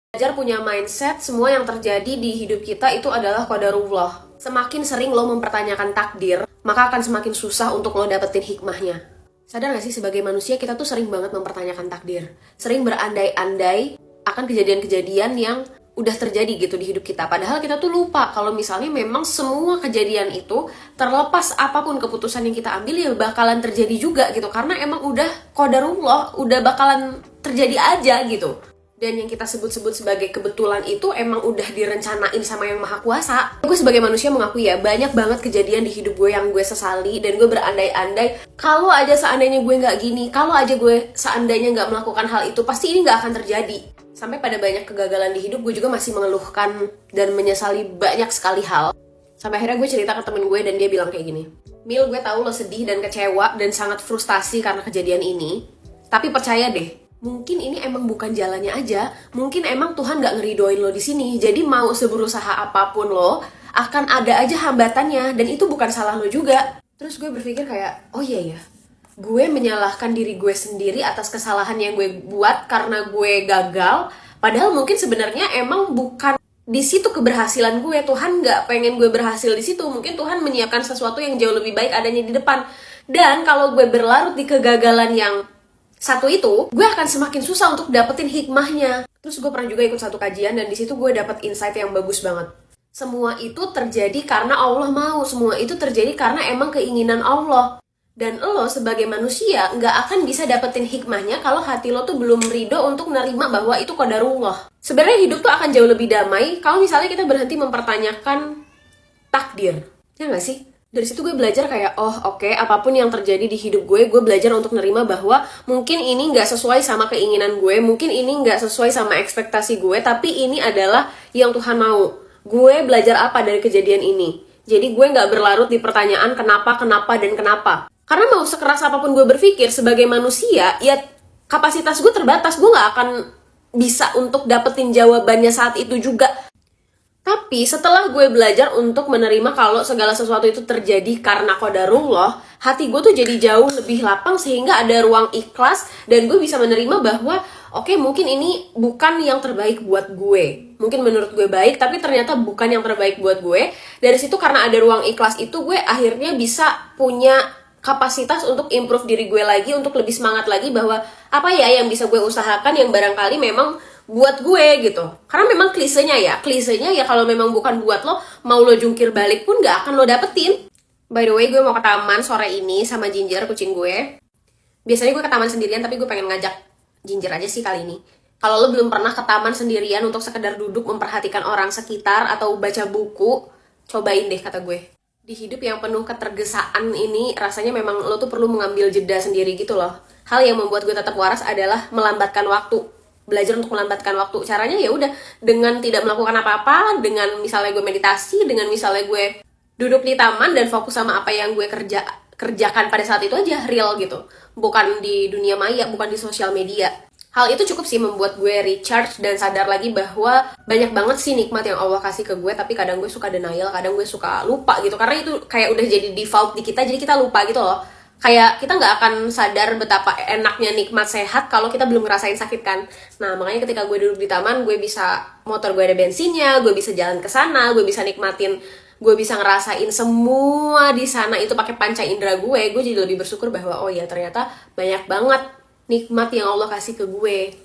Belajar punya mindset semua yang terjadi di hidup kita itu adalah qadarullah. Semakin sering lo mempertanyakan takdir, maka akan semakin susah untuk lo dapetin hikmahnya. Sadar gak sih, sebagai manusia kita tuh sering banget mempertanyakan takdir. Sering berandai-andai akan kejadian-kejadian yang udah terjadi gitu di hidup kita. Padahal kita tuh lupa kalau misalnya memang semua kejadian itu, terlepas apapun keputusan yang kita ambil, ya bakalan terjadi juga gitu. Karena emang udah qadarullah, udah bakalan terjadi aja gitu. Dan yang kita sebut-sebut sebagai kebetulan itu emang udah direncanain sama yang maha kuasa. Gue sebagai manusia mengakui ya, banyak banget kejadian di hidup gue yang gue sesali. Dan gue berandai-andai, kalau aja seandainya gue gak gini, kalau aja gue seandainya gak melakukan hal itu, pasti ini gak akan terjadi. Sampai pada banyak kegagalan di hidup, gue juga masih mengeluhkan dan menyesali banyak sekali hal. Sampai akhirnya gue cerita ke temen gue dan dia bilang kayak gini, Mil, gue tahu lo sedih dan kecewa dan sangat frustasi karena kejadian ini. Tapi percaya deh, mungkin ini emang bukan jalannya aja. Mungkin emang Tuhan gak ngeridoin lo di sini. Jadi mau seberusaha apapun lo, akan ada aja hambatannya. Dan itu bukan salah lo juga. Terus gue berpikir kayak, oh iya ya, gue menyalahkan diri gue sendiri atas kesalahan yang gue buat karena gue gagal. Padahal mungkin sebenarnya emang bukan di situ keberhasilan gue. Tuhan gak pengen gue berhasil di situ. Mungkin Tuhan menyiapkan sesuatu yang jauh lebih baik adanya di depan. Dan kalau gue berlarut di kegagalan yang satu itu, gue akan semakin susah untuk dapetin hikmahnya. Terus gue pernah juga ikut satu kajian dan di situ gue dapet insight yang bagus banget. Semua itu terjadi karena Allah mau. Semua itu terjadi karena emang keinginan Allah. Dan lo sebagai manusia nggak akan bisa dapetin hikmahnya kalau hati lo tuh belum ridho untuk menerima bahwa itu qadarullah. Sebenarnya hidup tuh akan jauh lebih damai kalau misalnya kita berhenti mempertanyakan takdir. Ya nggak sih? Dari situ gue belajar kayak, oh oke, apapun yang terjadi di hidup gue belajar untuk nerima bahwa mungkin ini nggak sesuai sama keinginan gue, mungkin ini nggak sesuai sama ekspektasi gue, tapi ini adalah yang Tuhan mau. Gue belajar apa dari kejadian ini? Jadi gue nggak berlarut di pertanyaan kenapa, dan kenapa. Karena mau sekeras apapun gue berpikir sebagai manusia, ya kapasitas gue terbatas, gue nggak akan bisa untuk dapetin jawabannya saat itu juga. Tapi setelah gue belajar untuk menerima kalau segala sesuatu itu terjadi karena qadarullah, hati gue tuh jadi jauh lebih lapang sehingga ada ruang ikhlas dan gue bisa menerima bahwa oke, mungkin ini bukan yang terbaik buat gue. Mungkin menurut gue baik, tapi ternyata bukan yang terbaik buat gue. Dari situ karena ada ruang ikhlas itu, gue akhirnya bisa punya kapasitas untuk improve diri gue lagi, untuk lebih semangat lagi bahwa apa ya yang bisa gue usahakan yang barangkali memang buat gue gitu. Karena memang klisenya ya kalau memang bukan buat lo, mau lo jungkir balik pun gak akan lo dapetin. By the way, gue mau ke taman sore ini sama Ginger, kucing gue. Biasanya gue ke taman sendirian, tapi gue pengen ngajak Ginger aja sih kali ini. Kalau lo belum pernah ke taman sendirian untuk sekedar duduk memperhatikan orang sekitar atau baca buku, cobain deh kata gue. Di hidup yang penuh ketergesaan ini, rasanya memang lo tuh perlu mengambil jeda sendiri gitu loh. Hal yang membuat gue tetap waras adalah melambatkan waktu. Belajar untuk melambatkan waktu. Caranya ya udah dengan tidak melakukan apa-apa, dengan misalnya gue meditasi, dengan misalnya gue duduk di taman dan fokus sama apa yang gue kerjakan pada saat itu aja, real gitu. Bukan di dunia maya, bukan di sosial media. Hal itu cukup sih membuat gue recharge dan sadar lagi bahwa banyak banget sih nikmat yang Allah kasih ke gue, tapi kadang gue suka denial, kadang gue suka lupa gitu. Karena itu kayak udah jadi default di kita, jadi kita lupa gitu loh. Kayak kita nggak akan sadar betapa enaknya nikmat sehat kalau kita belum ngerasain sakit kan. Nah makanya ketika gue duduk di taman, gue bisa, motor gue ada bensinnya, gue bisa jalan ke sana, gue bisa nikmatin, gue bisa ngerasain semua di sana itu pakai panca indera gue jadi lebih bersyukur bahwa oh ya ternyata banyak banget nikmat yang Allah kasih ke gue.